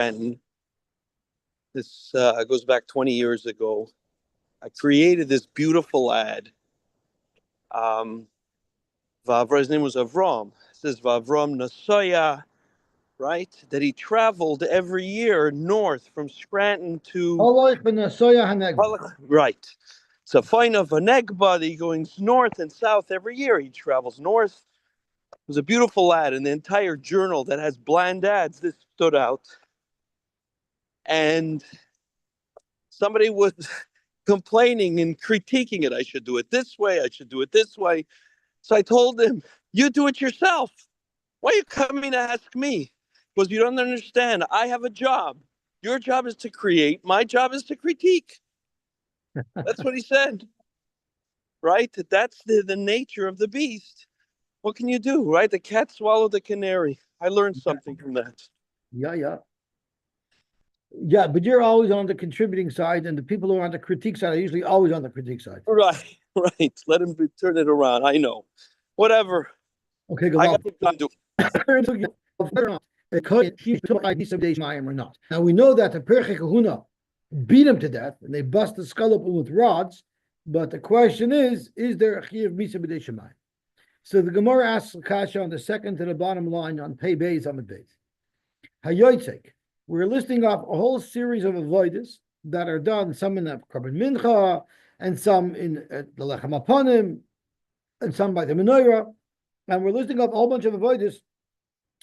And this goes back 20 years ago. I created this beautiful ad. His name was Avram. It says Vavram Nasoya, right? That he traveled every year north from Scranton to right. So fine of Vanegbody going north and south every year. He travels north. It was a beautiful ad, and the entire journal that has bland ads, this stood out. And somebody was complaining and critiquing it. I should do it this way. I should do it this way. So I told him, you do it yourself. Why are you coming to ask me? Because you don't understand. I have a job. Your job is to create. My job is to critique. That's what he said. Right? That's the nature of the beast. What can you do, right? The cat swallowed the canary. I learned something from that. Yeah. Yeah, but you're always on the contributing side, and the people who are on the critique side are usually always on the critique side. Right. Let him turn it around. I know. Whatever. Okay, I got to do. Or not. Now we know that the Perche Kahuna beat him to death, and they bust the skull open with rods. But the question is there a Chiyuv Misa B'dei Shemayim? So the Gemara asks Kasha on the second to the bottom line on Pei Beis Amud Beis. Hayotzek. We're listing off a whole series of avodas that are done, some in the Korban Mincha, and some in the Lechem Aponim, and some by the Menorah. And we're listing off a whole bunch of avodas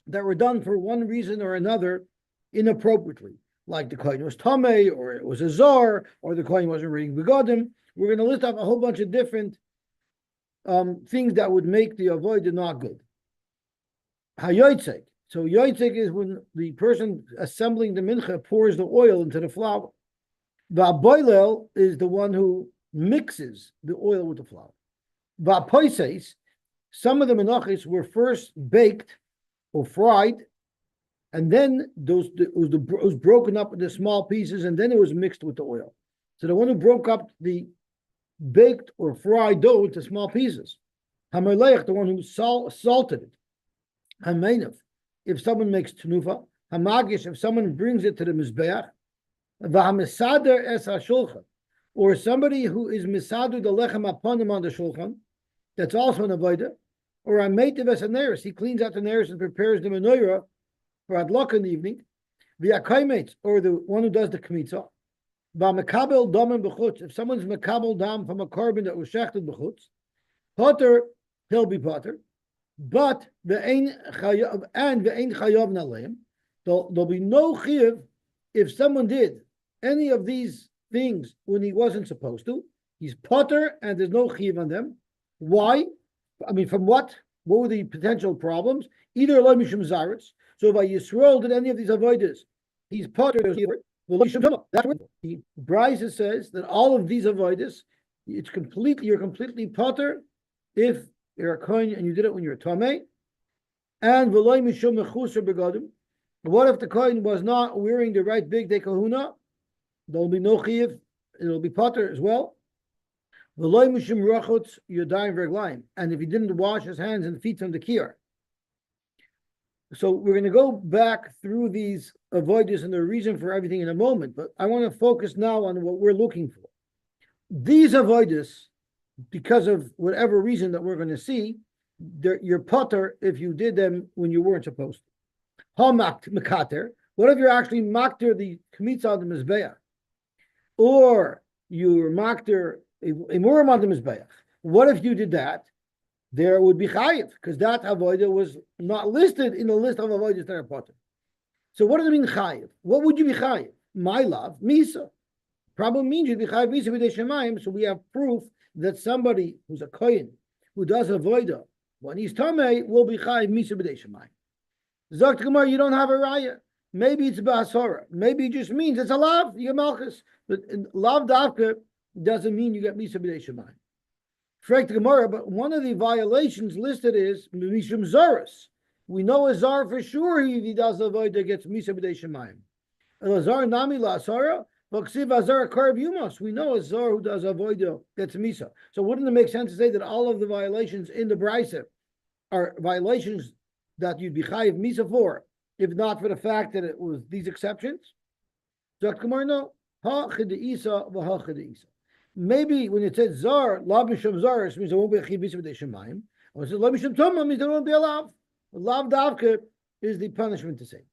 that were done for one reason or another inappropriately, like the Kohen was Tameh, or it was a Zar, or the Kohen wasn't reading Begadim. We're going to list off a whole bunch of different things that would make the avodah not good. Hayotzek. So yotzek is when the person assembling the mincha pours the oil into the flour. Va'boilel is the one who mixes the oil with the flour. Va'poises, some of the menachos were first baked or fried, and then it was broken up into small pieces, and then it was mixed with the oil. So the one who broke up the baked or fried dough into small pieces. Hamelech, the one who salted it. Hamenav, if someone makes tenufa. Hamagish, if someone brings it to the mizbeach. V'hamisader es hashulchan, or somebody who is misadu the lechem aponim on the shulchan, that's also an avodah. Or a meitiv es haneris, he cleans out the neris and prepares the menorah for adlok in the evening. V'akaimetz, or the one who does the kmitza. V'mekabel damim b'chutz, if someone's mekabel dam from a carbon that was shechted b'chutz, potter, he'll be potter. But the ein chayav and the ein chayav naleim, there'll be no chiyuv if someone did any of these things when he wasn't supposed to. He's potter and there's no chiyuv on them. Why? I mean, from what? What were the potential problems? Either lo mishum zaretz. So if Yisrael did any of these avodas, he's potter. That's what the Brisa says, that all of these avodas, you're completely potter if you're a kohen and you did it when you're a tamei. And v'loy mishum mechuser begadim. What if the kohen was not wearing the right big day kahuna? There'll be no chiyuv. It'll be potter as well. V'loy mishum rachutz yadayim v'reglayim. And if he didn't wash his hands and feet from the kiyar. So we're going to go back through these avoiders and the reason for everything in a moment. But I want to focus now on what we're looking for. These avoiders, because of whatever reason that we're going to see, you're potter if you did them when you weren't supposed to. Hamakt mekater. What if you're actually makter the kmitza on the mizbeach, or you're makter a muram on the mizbeach? What if you did that? There would be chayiv, because that avodah was not listed in the list of avodas that are potter. So what does it mean chayiv? What would you be chayiv? My love, misa. Probably means you'd be chayiv misa b'dei shemayim. So we have proof that somebody who's a kohen who does avodah when he's tamei will be chayiv misa b'dei shemayim. Zok Gemara, you don't have a raya. Maybe it's ba'asora. Maybe it just means it's a lav. You get malchus, but lav davka doesn't mean you get misa b'dei shemayim. Frek Gemara, but one of the violations listed is mishum zaras. We know a zar for sure if he does avodah gets misa b'dei shemayim. A zar nami la'asara. We know a zar who does avodah gets misa. So wouldn't it make sense to say that all of the violations in the brisa are violations that you'd be chayiv misa for if not for the fact that it was these exceptions? Zok Gemara, no. Ha chedeisa v'ha chedeisa. Maybe when it says zar, lav mishum zar, it means there won't be a chiv misa b'dei shemayim. When it says lav mishum tumah, means there won't be a lav. Lav davka is the punishment to say.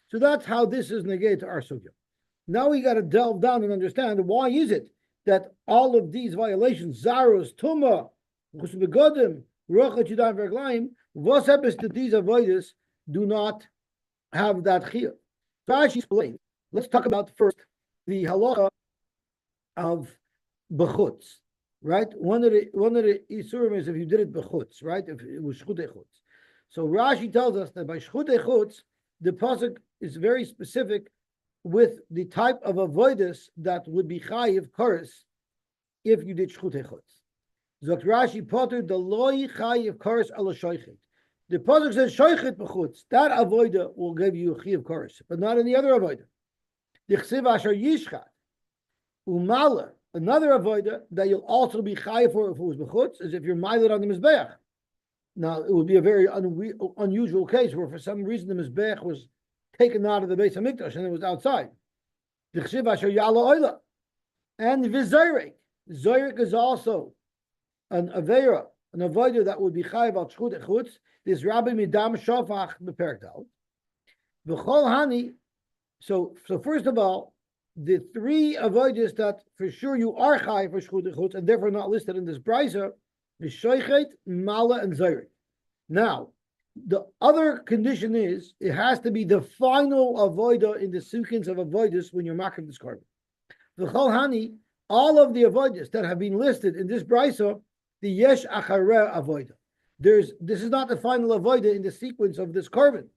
So that's how this is negated to our sugya. Now we got to delve down and understand why is it that all of these violations, zaros, tumah, chus begodim, rochat yudam verglaim, what happens that these avoiders do not have that chiyuv? Rashi explains. Let's talk about first the halacha of bechutz, right? One of the isurim is if you did it bechutz, right? If it was shchutei chutz. So Rashi tells us that by shchutei chutz, the pasuk is very specific with the type of avoidus that would be chayiv kares if you did shchutei chutz. Zok Rashi potter the loy chayiv kares ala shoichet. The pasuk says shoichet bechutz. That avoida will give you a chayiv kares, but not any other avoida. Dichsiv asher yishchat umala. Another avoida that you'll also be chayiv for if it was bechutz is if you're milet on the mizbeach. Now it would be a very unusual case where for some reason the mizbeach was taken out of the Beis Hamikdash and it was outside. Dichsiv asher yala oila. And v'zayrik. Zayrik is also an avera, an avoida that would be chayiv al shchut echutz. This Rabbi Midam Shofach beperek dal. V'chol hani. So first of all, the three avoiders that for sure you are chayiv for shchut echutz and therefore not listed in this brisa is shoichet, mala, and zayrik. Now, the other condition is it has to be the final avoider in the sequence of avoiders when you're making this carbon. The chol hani, all of the avoiders that have been listed in this brisa, the yesh achareh avoider. This is not the final avoider in the sequence of this carbon.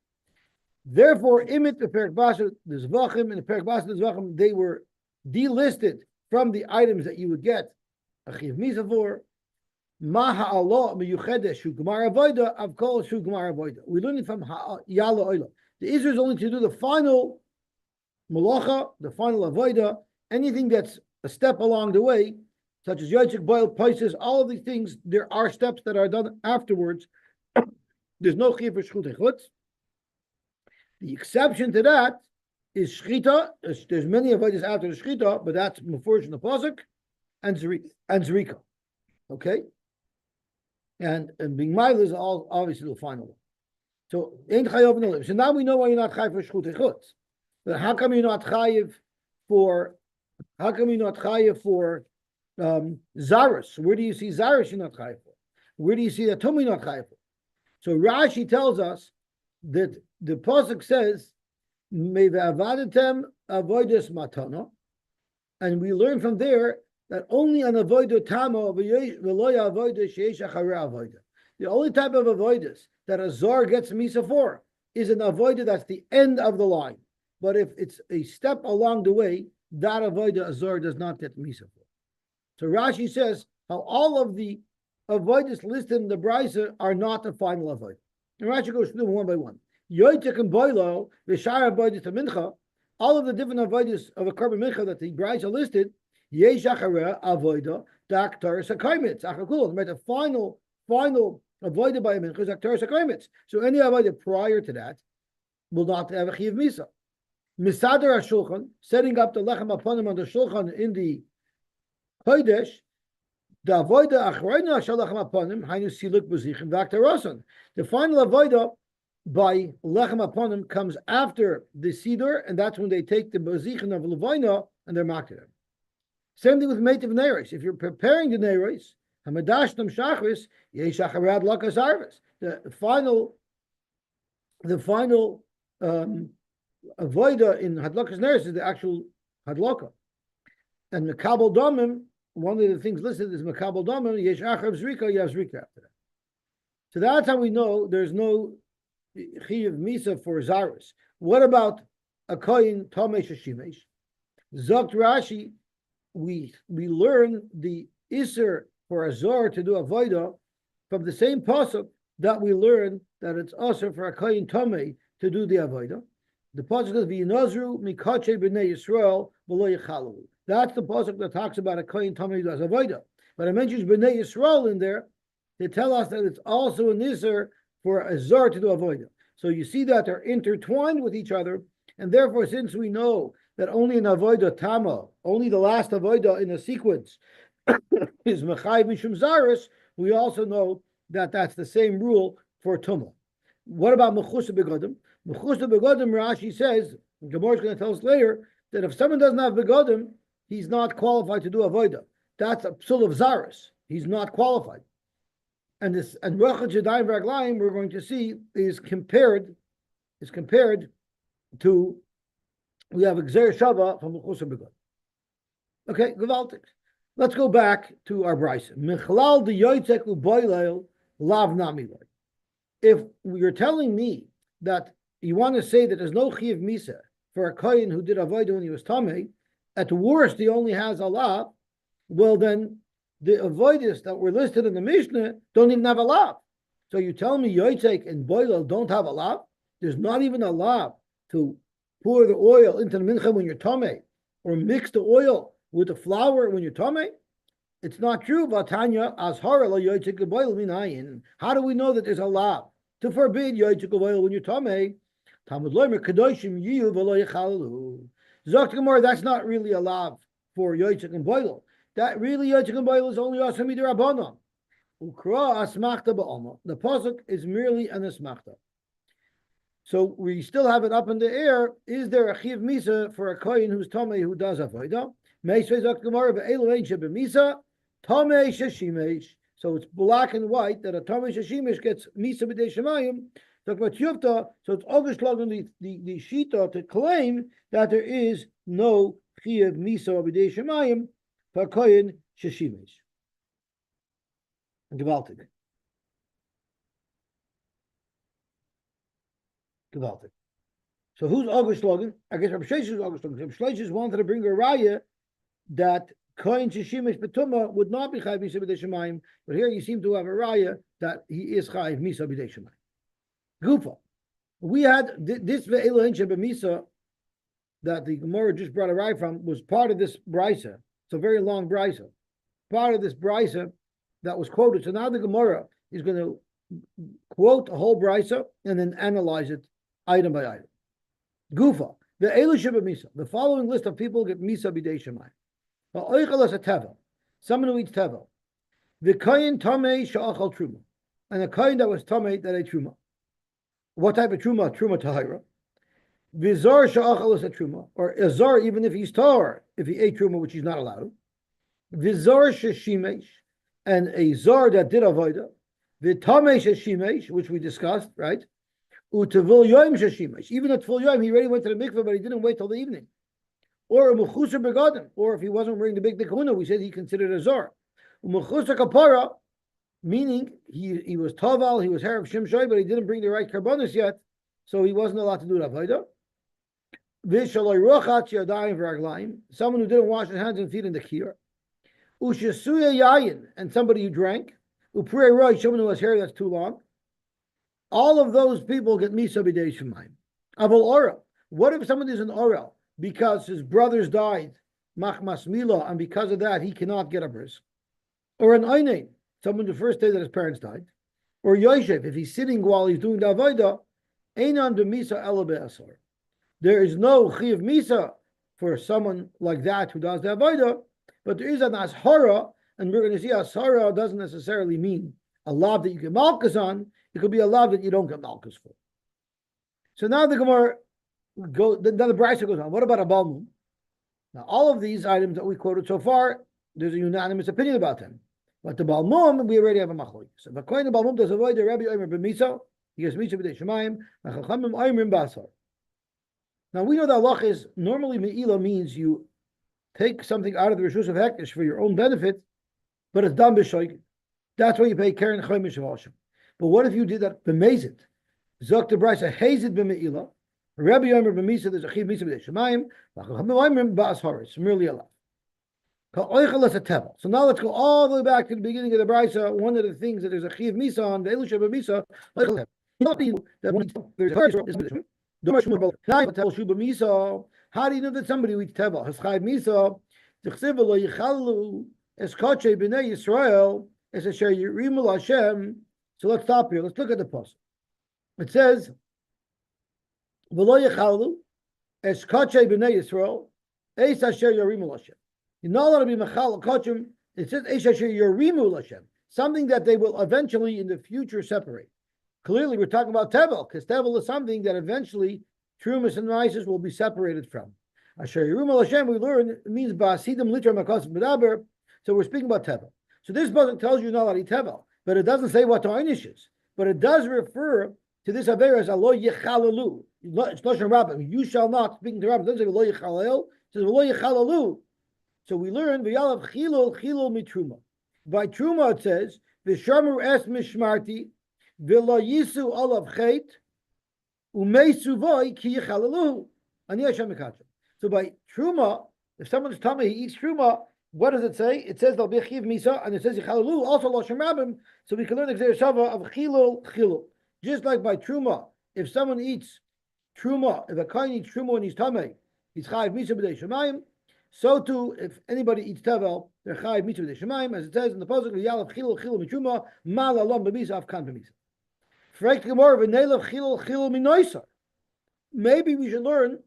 Therefore, imit the perek basar the zvachim and the perek basar the zvachim, they were delisted from the items that you would get a chiv misa for. Maha Allah miyuchedesh shu gemar avoida of kol shu gemar avoida. We learn it from yala oila. The Israel is only to do the final malacha, the final avoida. Anything that's a step along the way, such as yochik, boil, pices, all of these things, there are steps that are done afterwards. There's no chiv for shchutei chutz. The exception to that is shchita. There's many avodas after the shchita, but that's mefurish in the pasuk and zrika. Okay. And being mild is all obviously the final one. So ain't chayav no live. So now we know why you're not chayiv for shchutei chutz. But how come you're not chayiv for? How come you're not chayiv for zaros? Where do you see zaros you're not chayiv for? Where do you see that tumah you're not chayiv for? So Rashi tells us that the pasuk says meve'avadetem avodas matana, and we learn from there that only an avodah tama v'loya avodah sheish achareh avodah. The only type of avodas that a zar gets misa for is an avodah that's the end of the line. But if it's a step along the way, that avodah a zar does not get misa for. So Rashi says how all of the avodas listed in the brisa are not the final avodah. And Rashi goes through them one by one. Yoitek and boilo v'shar avodas to mincha. All of the different avodas of a korban mincha that the brisa listed. Yesh achareh avoda daktar sakaimitz achakulos. Right, the final avoided by a mincha is daktar sakaimitz. So any avodah prior to that will not have a chiv misa. Misader hashulchan, setting up the lechem aponim on the shulchan in the kodesh. The avodah achrayna shalachem aponim hainu siluk bezichim daktarosan. The final avodah by lechem aponim comes after the siddur, and that's when they take the bezichim of levina and they're makir them. Same thing with Meitiv Neiros. If you're preparing the Neiros, Hamadashtam Shachris, Yesh Acharad Lakas Arvis. The final avoida in Hadlakas Neiros is the actual Hadlaka. And Mekabel Domim, one of the things listed is Mekabel Domim, Yesh Achar Zrika, you have Zrika after that. So that's how we know there's no Chiyav Misa for Zaris. What about a Koyin Tomesh Hashimesh? Zokt Rashi, we learn the Isser for a Zor to do avoida from the same pasuk that we learn that it's also for a Koyin Tomei to do the avoida. The pasuk is V'yinozru mikache b'nei Yisrael v'lo yechalu. That's the pasuk that talks about a Koyin Tomei does avoida. But I mentioned b'nei Yisrael in there to tell us that it's also an Isser for a Zor to do avoida. So you see that they're intertwined with each other, and therefore, since we know that only in avodah tama, only the last avodah in the sequence is mechayiv mishum zaris, we also know that that's the same rule for tumah. What about mechusa begodim? Mechusa begodim, Rashi says, Gemara is going to tell us later, that if someone doesn't have begodim, he's not qualified to do avodah. That's a psul of zaris. He's not qualified. And this and Rachel Jedayim Raglayim we're going to see is compared to, we have Gzer Shava from Mechusa begodim. Okay, gewaltig. Let's go back to our brisa. Michlal de yotzek uboilel lav namiloi. If you're telling me that you want to say that there's no chiyuv misa for a kohen who did avodah when he was tamei, at the worst he only has a lav, well then the avodas that were listed in the Mishnah don't even have a lav. So you tell me yotzek and boilel don't have a lav? There's not even a lav to pour the oil into the mincha when you're tamei, or mix the oil with the flour when you're tamei. It's not true. Vatanya azhara lo yotzek boil minayin. How do we know that there's a lav to forbid yotzek oil when you're tamei? Talmud loimer kadoshim yiyu v'lo yechalalu. Zok Gemara, that's not really a lav for yotzek and boil. That really yotzek and boil is only asami derabanan. Ukra asmachta ba'alma. The pasuk is merely an asmachta. So we still have it up in the air. Is there a chiv misa for a kohen who's tamei who does avodah? Meisvei zok Gemara ve'elu ein shebemisa tamei sheshimesh. So it's black and white that a tamei sheshimesh gets misa b'dei shemayim. So it's overschlagen the shita to claim that there is no chiv misa b'dei shemayim for kohen sheshimesh. Gewaltig. Gewaltig. So who's overschlagen? I guess Rabbi Shlosh is overschlagen. Rabbi Shlosh wanted to bring a raya that kohen sheshimesh betuma would not be chayiv misa b'dei shemayim, but here you seem to have a raya that he is chayiv misa b'dei shemayim. Gufa. We had this ve'elu ein shebemisa that the Gemara just brought a raya from was part of this brisa. It's a very long brisa. Part of this brisa that was quoted. So now the Gemara is going to quote a whole brisa and then analyze it item by item. Gufa. Ve'elu shebemisa. The following list of people get misa b'dei shemayim. Ha'oichel as a tevel. Someone who eats tevel. The kohen tamei sha'achal truma. And a kohen that was tamei that ate truma. What type of truma? Truma tahira. Vizar sha'achal is a truma, or a zar even if he's tar, if he ate truma, which he's not allowed. Vizar sheshimesh, and a zar that did avodah. V'tamei sheshimesh, which we discussed, right? Utavul yoim sheshimesh. Even at full yoim, he already went to the mikveh, but he didn't wait till the evening. Or a mechuser begadim, or if he wasn't wearing the big kahuna, we said he considered a zar. Mechuser kapara, meaning he was taval, he was harav shimshoi, but he didn't bring the right karbonis yet, so he wasn't allowed to do avodah. Vishaloi rochat yadayim v'raglayim, someone who didn't wash his hands and feet in the kir. Ushasuya yayin, and somebody who drank. Upre roy, someone who has hair that's too long. All of those people get misa b'dei shemayim. Aval ora. What if someone is an orel because his brothers died, machmas mila, and because of that he cannot get a bris? Or an einain, someone the first day that his parents died, or Yosef, if he's sitting while he's doing the avodah, einan de misa ela be'asar. There is no chiyuv misa for someone like that who does the avodah, but there is an ashara, and we're going to see ashara doesn't necessarily mean a lav that you get malchus on. It could be a lav that you don't get malchus for. So now the Gemara then the brisa goes on. What about a balmum? Now all of these items that we quoted so far, there's a unanimous opinion about them. But the balmum, we already have a machlokes. So the kohen balmum does avoid the Rabbi Omer b'misa. He gets misa b'dei shemayim. Chachamim oimrim basar. Now we know that Allah is normally meila means you take something out of the reshus of hektish for your own benefit, but it's done b'shoig. That's why you pay keren chomish v'ashim. But what if you did that b'mezit? Zok the brisa hazit b'meila. Rabbi Omer b'misa there's a chiv misa b'dei shemayim. Chachamim oimrim basar. It's merely Allah. So now let's go all the way back to the beginning of the brisa. One of the things that there's a chiv misa on the elusha b'misa. How do you know that somebody eats tevel? Has chayiv misa? Tichsiva lo yichalu eskache b'nei Yisrael es asher yirimul Hashem. So let's stop here. Let's look at the post. It says V'lo yechalu es kachay b'nei Yisrael eis asher yorimu l'Hashem. You're not allowed to be mechal kachim. It says eis asher yorimu l'Hashem, something that they will eventually in the future separate. Clearly, we're talking about tevel, because tevel is something that eventually trumas and rices will be separated from. Asher yorimu l'Hashem, we learn, means ba'asidim liter makas b'daber. So we're speaking about tevel. So this book tells you not allowed to eat tevel, but it doesn't say what the einish is. But it does refer to this aver as alo yechalalu. It's not rabbim. You shall not, speaking to rabbim, it doesn't say lo yechalel, it says lo yechalalu. So we learn v'yalav chilul mitruma. By truma it says v'shamru es mishmarti v'lo yisu olav chet u'meisu voy ki yechalalu ani Hashem mekachem. So by truma, if someone's tummy he eats truma, what does it say? It says they'll be chiv misa, and it says yechalalu also lo shem rabbim. So we can learn the Gzeir Shava of chilul. Just like by truma, if someone eats truma, if a kohen eats truma when he's tamei, he's chayiv misa b'dei shemayim. So too, if anybody eats tevel, they're chayiv misa b'dei shemayim, as it says in the pasuk v'yalav chilul mitruma mal alom b'misa afkan b'misa. Frekt gemor v'neilav chilul minoisar. Maybe we should learn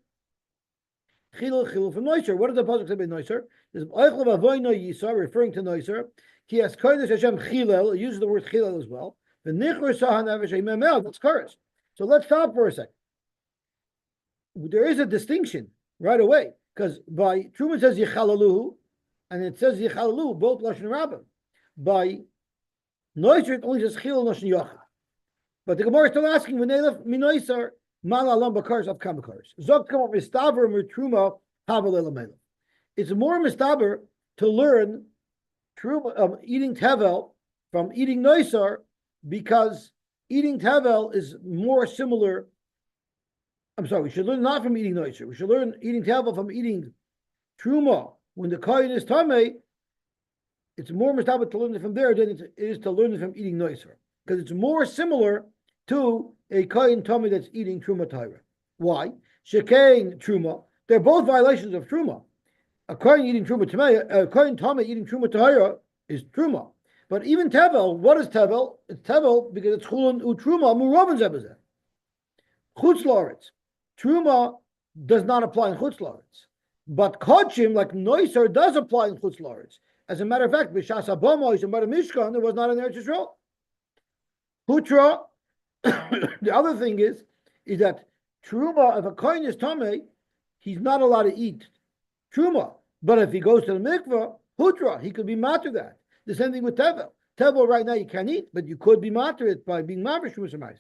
chilul from noiser. What does the pasuk say about noiser? There's oichlav avoyno yisar, referring to noiser. Ki as kodesh Hashem chilel, it uses the word chilel as well. That's chorus. So let's stop for a second. There is a distinction right away, because by Truman says Yechalaluhu, and it says Yechalaluhu, both Lashon Rabbim. By Noiser, it only says Chilel Lashon Yochid. But the Gemara is still asking, V'neilef minoisar mal alam bakars of kamakars. Zok come up mistaber mertruma havel elamelef. It's more mistaber to learn eating tevel from eating noiser, because eating tevel is more similar. I'm sorry, we should learn not from eating noiser. We should learn eating tevel from eating truma. When the kohen is tamei, it's more mistaber to learn it from there than it is to learn it from eating noiser, because it's more similar to a kohen tamei that's eating truma taira. Why? Shekain truma. They're both violations of truma. A kohen eating truma tamei, a kohen tamei eating truma taira is truma. But even tevel, what is tevel? It's tevel because it's chulun utruma murovin zebazeh. Chutz la'aretz. Truma does not apply in chutz la'aretz, but kodshim like noiser does apply in chutz la'aretz. As a matter of fact, b'shas habomois and b'da mishkan, it was not in Eretz Yisrael. Hutra. The other thing is that truma, if a kohen is tamei, he's not allowed to eat truma. But if he goes to the mikveh, hutra, he could be matter that. The same thing with tevel. Tevel right now you can't eat, but you could be matter it by being mavrish shumas.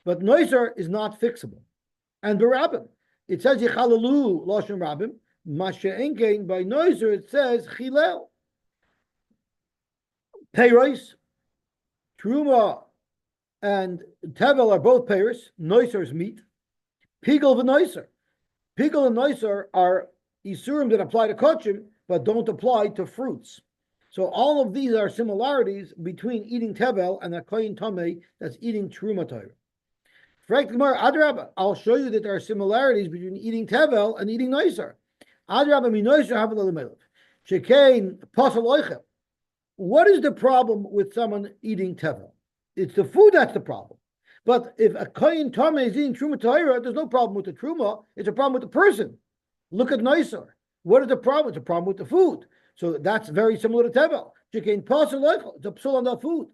But noiser is not fixable. And b'rabbim, it says yichalalu lashon rabbim. Masha'enkein by noiser it says chilel. Peiros, truma, and tevel are both peiros. Noiser is meat. Pigel v'noiser. Pigel and noiser are isurim that apply to kochim, but don't apply to fruits. So all of these are similarities between eating tevel and a kohen tamei that's eating truma Torah. Fragt Gemara, Adrabah, I'll show you that there are similarities between eating tevel and eating noiser. Adrabah mi noiser havel lemelech. Shekain pasal oichel. What is the problem with someone eating tevel? It's the food that's the problem. But if a kohen tamei is eating truma Torah, there's no problem with the truma. It's a problem with the person. Look at noiser. What is the problem? It's a problem with the food. So that's very similar to tevel. Shekain pasal oichel. It's a psul on the food.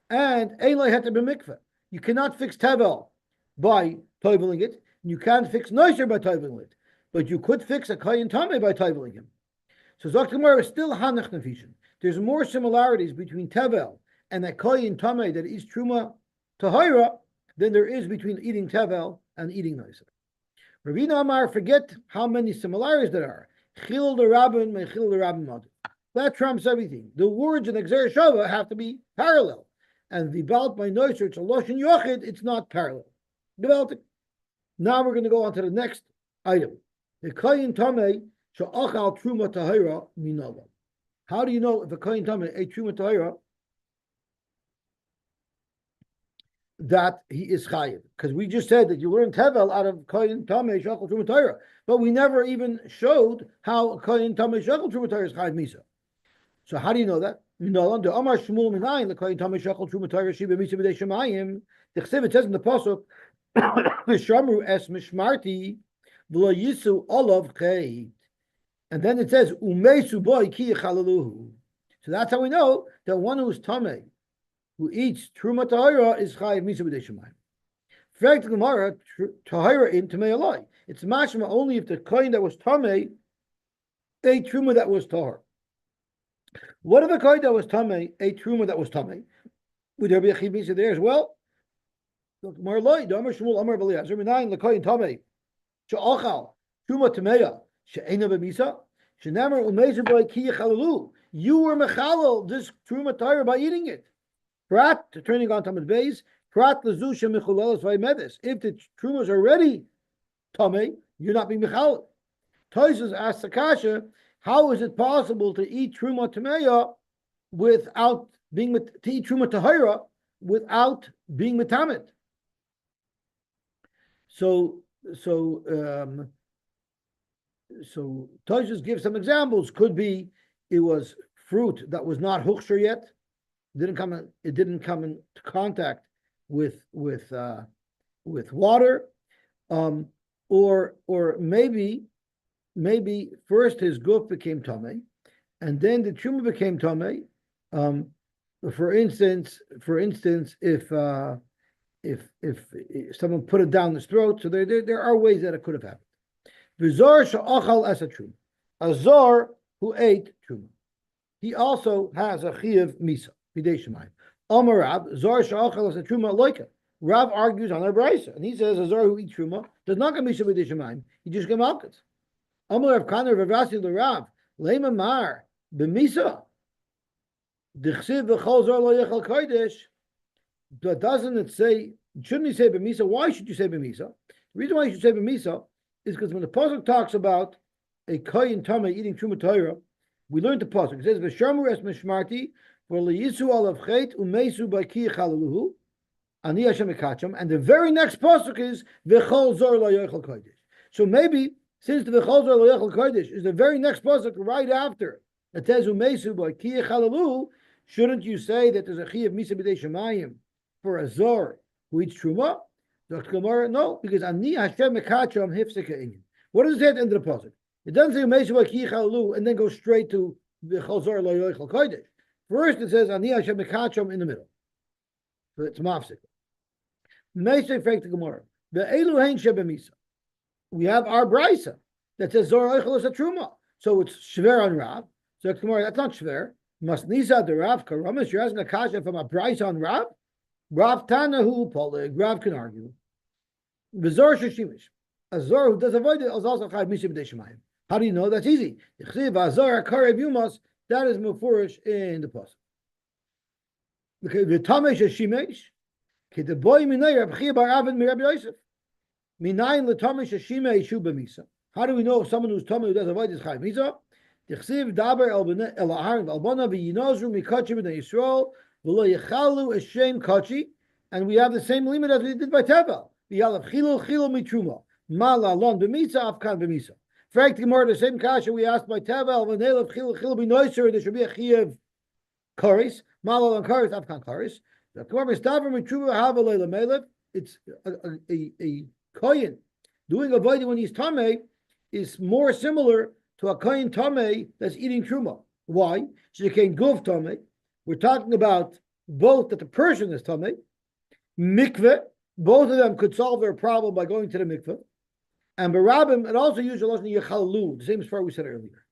And ein lo heter b'mikveh. You cannot fix tevel by toiveling it. You can't fix noiser by toiveling it. But you could fix a kohen tamei by toiveling him. So Zok Gemara is still hanach nefishin. There's more similarities between tevel and a kohen tamei that eats truma tahira than there is between eating tevel and eating noiser. Ravina Amar, forget how many similarities there are. Chil the rabbin, mechil the rabbin mother. That trumps everything. The words in Gzeir Shava have to be parallel. And vibalt by noiser, it's a loshin yochid, it's not parallel. Developing. Now we're going to go on to the next item. The kohen tamei she'achal truma tahira minala. How do you know if a kohen tamei ate truma tahira that he is chayiv? Because we just said that you learn tevel out of kohen tamei she'achal truma tahira, but we never even showed how a kohen tamei she'achal truma tahira is chayiv misa. So how do you know that? Minala the Amar Shmuel minayin the kohen tamei she'achal truma tahira shiba misa b'dei shemayim. The chsiv it says in the pasuk. V'shamru es mishmarti v'lo yisu olav cheit. And then it says umesu boy ki yechalaluhu. So that's how we know that one who's tamei, who eats truma tahira, is chayiv misa b'dei shemayim. Fact the Gemara tahira in tamei aloi. It's mashma only if the kohen that was tamei ate truma that was tahor. What if a kohen that was tamei ate truma that was tamei? Would there be a chayiv misa there as well? Gemara loi damar shmuel amar b'liyazer minayin lekohen tamei she'achal truma tameya she'ena b'misa she'namer umezu boy ki yechalalu. You were mechalal this truma tahira by eating it. Prat, turning on Tamid Beis, Prat Lazusha Michulalas Vaymedes. If the trumas are already Tamei, you're not being Michal. Toises asked Sakasha, how is it possible to eat Truma Tameya without being to eat Truma Tahira without being Metamet? So Toises gives some examples. Could be it was fruit that was not Huksher yet. It didn't come into contact with water, or maybe first his guf became tamei, and then the truma became tamei. For instance, if someone put it down his throat, so there are ways that it could have happened. V'zor she'achal as a truma, a zor who ate truma, he also has a chiyuv misa. Amar Rav, Zar Sha'achal as a Truma Loika. Rav argues on our brisa, and he says a Zar who eats Truma does not get Misha B'dei Shemayim. He just get Malchus. Amar Rav Kana Rav Rasi L'Rav Lema Mar B'Misa D'Chsiv V'Chol Zar Lo Yechal Kodesh. But doesn't it say? Shouldn't he say B'Misa? Why should you say B'Misa? The reason why you should say B'Misa is because when the pasuk talks about a kohen tamei eating Truma Torah, we learned the pasuk. It says V'Shamru es Mishmarti. And the very next pasuk is v'chol zor lo yochel kodesh. So maybe since the v'chol zor lo yochel kodesh is the very next pasuk right after it says umesu by ki yechalalu, shouldn't you say that there's a chi of misa b'dei shemayim for a zor who eats truma? Dr. Gemara, no, because ani Hashem mekacham hifseka inyan. What does it say at the end of the pasuk? It doesn't say umesu by ki yechalalu and then go straight to v'chol zor lo yochel kodesh. First, it says Ani Hashem Mekacham in the middle. So it's mafsik. Meisei fake the Gemara. The Elu Hein Shebemisa. We have our brisa that says Zor Eichel is a truma. So it's shver on Rav. So Gemara, that's not shver. Must nisa the Rav karamas. You're asking a kasha from a brisa on Rav. Rav Tanahu Polig. Rav can argue. V'Zor Sheshimish. A Zor who does avoid it is also Chayv Misha B'dei Shemayim. How do you know? That's easy. Yechziv Azor Akarev Yumas. That is mufurish in the pasuk. Okay, the tamesh shimesh, ke the boy minay Rab Chia bar Avin mi Rabbi Yosef. Minayin le tamesh shimesh shu b'misa. How do we know if someone who's tamei who does avoid is chayiv misa? Tichsiv daber el ahar v'albana v'yinozru mikatchi b'nei Yisrael v'lo yechalu eshem kachi, and we have the same limit as we did by Tevel. V'yalav chilu mitruma ma la'alon b'misa afkan b'misa. In fact, the same kasha we asked by Tevel, when they love chil be noiser, there should be a chiyuv karis, malal and karis, afkan karis. The Gemara mistaver mitruva hava leila melev. It's a kohen doing a void when he's tamei is more similar to a kohen tamei that's eating truma. Why? So you can guf tamei. We're talking about both that the person is tamei, mikveh. Both of them could solve their problem by going to the mikveh. And Barabim, it also used the lashon yechalu, the same as we said earlier.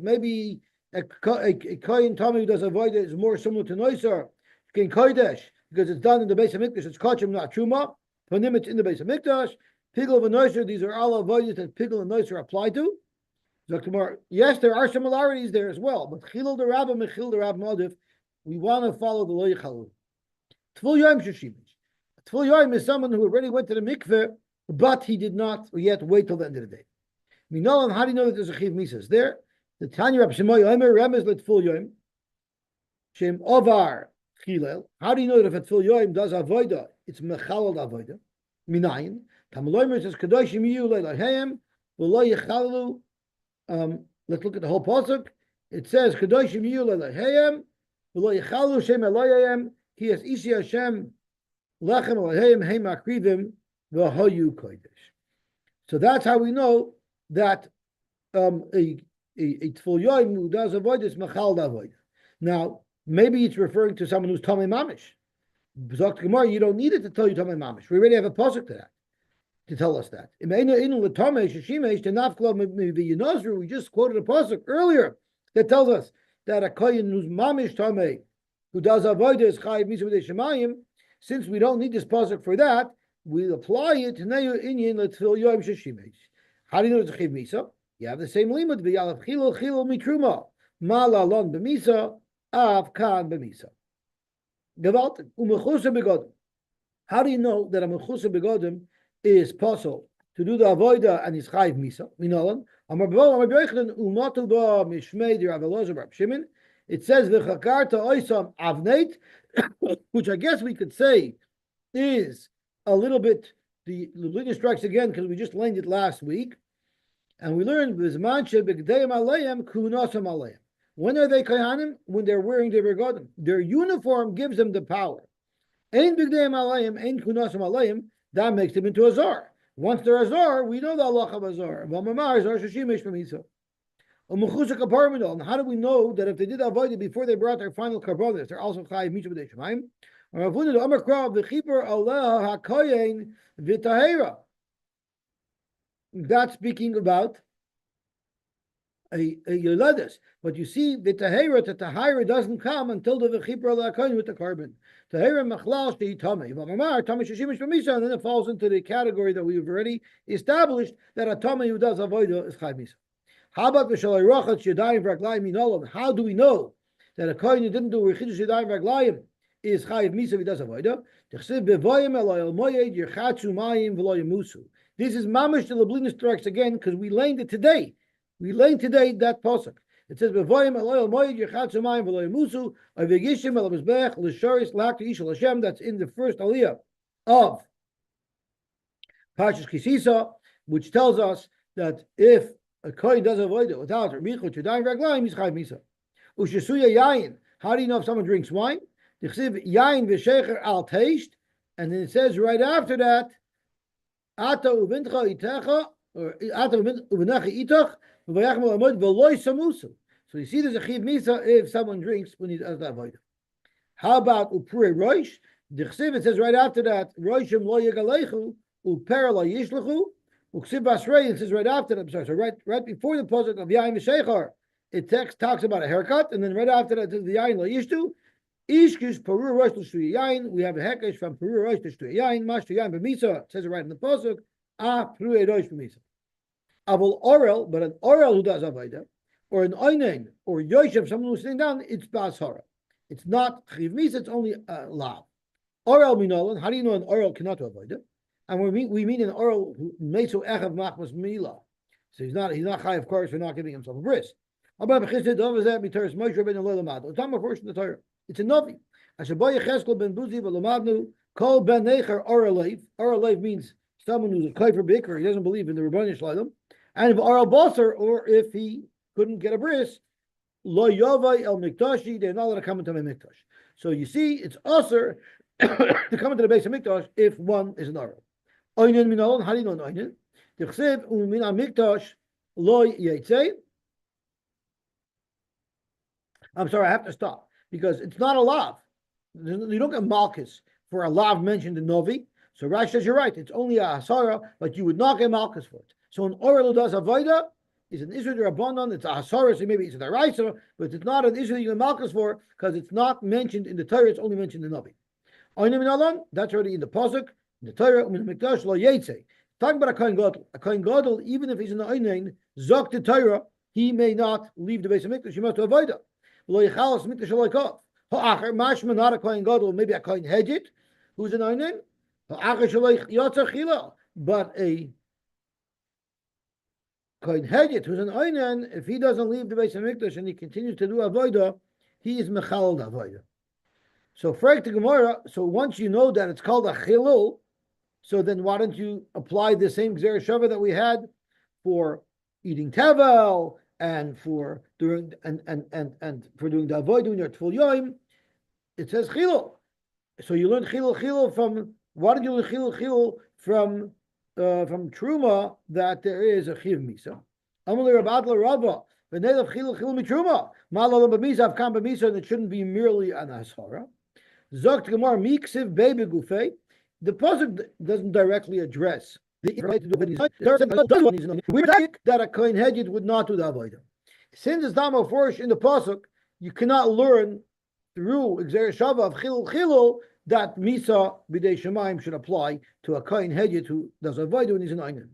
Maybe a kohen tamei who does avoid it is more similar to noiser, kodesh, because it's done in the base of mikdash. It's kachim, not truma. Panim, it's in the base of mikdash. Pigel and noiser, these are all avoided that pigel and noiser apply to. Yes, there are similarities there as well, but chilul the rabbim and chilul the rabbim adif, we want to follow the lo yechalu. Tvul yom sheshimish. Tvul Yoim is someone who already went to the mikveh, but he did not yet wait till the end of the day. We know him. How do you know that there's a chiv misas there? The Tanya Rab Shemoy Omer Remez let Tvul Yoim Shem Ovar Chilel. How do you know that if a Tvul Yoim does avoida, it's mechalal avoida? Minayin. Tamaloimer says Kadoshim Yu Leilahayim V'lo Yechalu. Let's look at the whole pasuk. It says Kadoshim Yu Leilahayim V'lo Yechalu Shem Eloyayim Ki Es Ishi Hashem lechem alehem heim akrivim v'hoyu kodesh. So that's how we know that a tful yoim who does avoid is machal avoid. Now, maybe it's referring to someone who's tamei mamish. Zok Gemara, you don't need it to tell you tamei mamish. We already have a pasuk to that, to tell us that. We just quoted a pasuk earlier that tells us that a kohen who's mamish tamei, who does avodah is chayiv misa b'dei shemayim. Since we don't need this pasuk for that, we apply it to neyu inyan l'tfil yoim sheshimesh. How do you know it's chayiv misa? You have the same limud v'yalav chilul mitruma ma lalon b'misa av kan b'misa. Gewaltig umechusa begodim. How do you know that a mechusa begodim is possible to do the avodah and is chayiv misa? Minolan. It says v'chakarta oisam avneit, which I guess we could say is a little bit the Lublin strikes again because we just learned it last week, and we learned v'zman shebegdeim aleim kunasam aleim. When are they kohanim? When they're wearing their begodim. Their uniform gives them the power. Ein bigdeim aleim, ein kunasam aleim. That makes them into a zar. Once they're a zar, we know the halacha of a zar. V'amamar zar sheshimesh b'misa. And how do we know that if they did avoid it before they brought their final karbonis, they're also chayiv misa b'dei shemayim? That's speaking about a yoledes. But you see, the tahira doesn't come until the v'chipur alakoyin with the carbon. Tahira machlal sheitame. V'amamar tame sheshimish b'misa, and then it falls into the category that we've already established that a tame who does avodah is chayiv misa. How about the shalai rachat shedayim v'raglayim minolam? How do we know that a kohen who didn't do rechidush shedayim v'raglayim is chayiv misa if he does avodah? T'chsiv bevoyim eloyel moyed yerchatzu mayim v'lo yemusu. This is mamish the Lublinis strikes again because we learned it today. We learned today that pasuk. It says bevoyim eloyel moyed yerchatzu mayim v'lo yemusu avigishim el mizbech l'shoris l'akti ishal Hashem. That's in the first aliyah of Parshas Kisisa, which tells us that if a kohen does avoid it without richu shedayim v'raglayim, he's chayiv misa. Ushasuya yayin. How do you know if someone drinks wine? T'chsiv yayin v'shecher al taste, and then it says right after that, ata uvintcha itecha, or ata uvinecha itach v'vayachmu amod v'loy samusu. So you see, there's a chayiv misa if someone drinks when he does that avoid. How about upure roish? T'chsiv, it says right after that, roishim lo yegalechu uper lo yishlechu. It says right after that, so right before the pasuk of Yain v'Sheichar, it talks about a haircut, and then right after that, it says the Yain lo yishtu, ishkish paru rosh l'shtu yain. We have a hekesh from paru rosh l'shtu yain, mash to yain b'misa. It says it right in the pasuk, paru rosh b'misa. Avol orel, but an orel who does avodah, or an oinen, or yoshev, someone who's sitting down, it's bashara. It's not chiv misa, it's only lav. Orel minolan. How do you know an orel cannot do avodah? And we mean an oral meso echav machmas mila. So he's not high, of course, for not giving himself a bris. It's a novi. Ashaboy Cheskel ben Buzi v'lomadnu kol ben necher oralev. Oralev means someone who's a kaifer biker. He doesn't believe in the Rebbeinu Shalom. And if oral basar, or if he couldn't get a bris, lo yovai el mikdashi, they're not allowed to come into my mikdash. So you see, it's usher to come into the base of mikdash if one is an oral. Oinen minon, how do you know an oinen? T'chsev u'min amikdash lo yitzei. I'm sorry, I have to stop because it's not a lav. You don't get malchus for a lav mentioned in Novi. So Rashi says you're right. It's only a hasara, but you would not get malchus for it. So an oral who does avodah is an issue derabbanan. It's a hasara, so maybe it's a deraisa, but it's not an issue that you get malchus for because it's not mentioned in the Torah. It's only mentioned in Novi. Oinen minon, that's already in the pasuk. The Torah mikdash lo yetze. Talking about a kohen gadol. A kohen gadol, even if he's in the oinen, zok the Torah, he may not leave the base of mikdash. He must avoid it. Lo yichalas mikdash lo yikov. Ha'acher mashma not a kohen gadol, maybe a kohen hedjit, who's in oinen. Ha'acher shelo yotzer chila, but a kohen hedjit who's in oinen, if he doesn't leave the base of mikdash and he continues to do avodah, he is mechal avodah. So frag the Gemara. So once you know that it's called a chilul. So then why don't you apply the same Gzera Shava that we had for eating tevel and for doing and for doing the avoid doing your tful yoim? It says chilul. So you learn chilul from, why did you learn chilul from Truma that there is a chiv misa? Amalei Rabbi Rabba, the name of chilul mitruma. Malala b'misa avkam b'misa, and it shouldn't be merely an ashara. Zokt Gemara miksiv baby gufe. The pasuk doesn't directly address the right to do that a kohen hedged would not do the avodah. Since it's not mafurish in the pasuk, you cannot learn through Xer Shava of chilul that misa b'dei shemaim should apply to a kohen hedged who does avodah when he's an einin.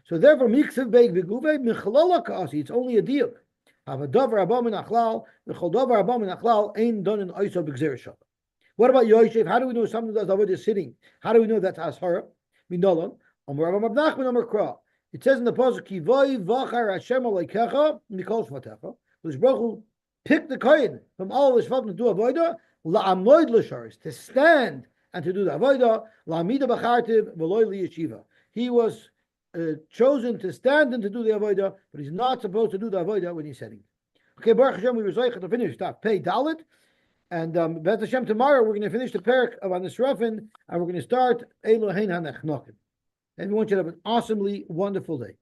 So therefore, miksiv baby gufe michlala kaasi. It's only a deal. Have a davar abam in achlal, v'chol davar abam in achlal ain't done in oisa b'Xer Shava. What about Yosy? How do we know someone does avodah sitting? How do we know that's ashara? Minolan. It says in the pasuk, "Ki vay vachar Hashem aleikecha mikol shvatecha." Which Baruch picked the kohen from all his shvatim to do avodah la'amoid l'sharis, to stand and to do the avodah la'amida b'chartiv v'loy liyeshiva. He was chosen to stand and to do the avodah, but he's not supposed to do the avodah when he's sitting. Okay, Baruch Hashem, we were zeicha to finish stuff. Pei Dalit. And B'ez Hashem, tomorrow we're going to finish the parak of Anisrafin, and we're going to start Elohein HaNechnokim. Everyone should have an awesomely wonderful day.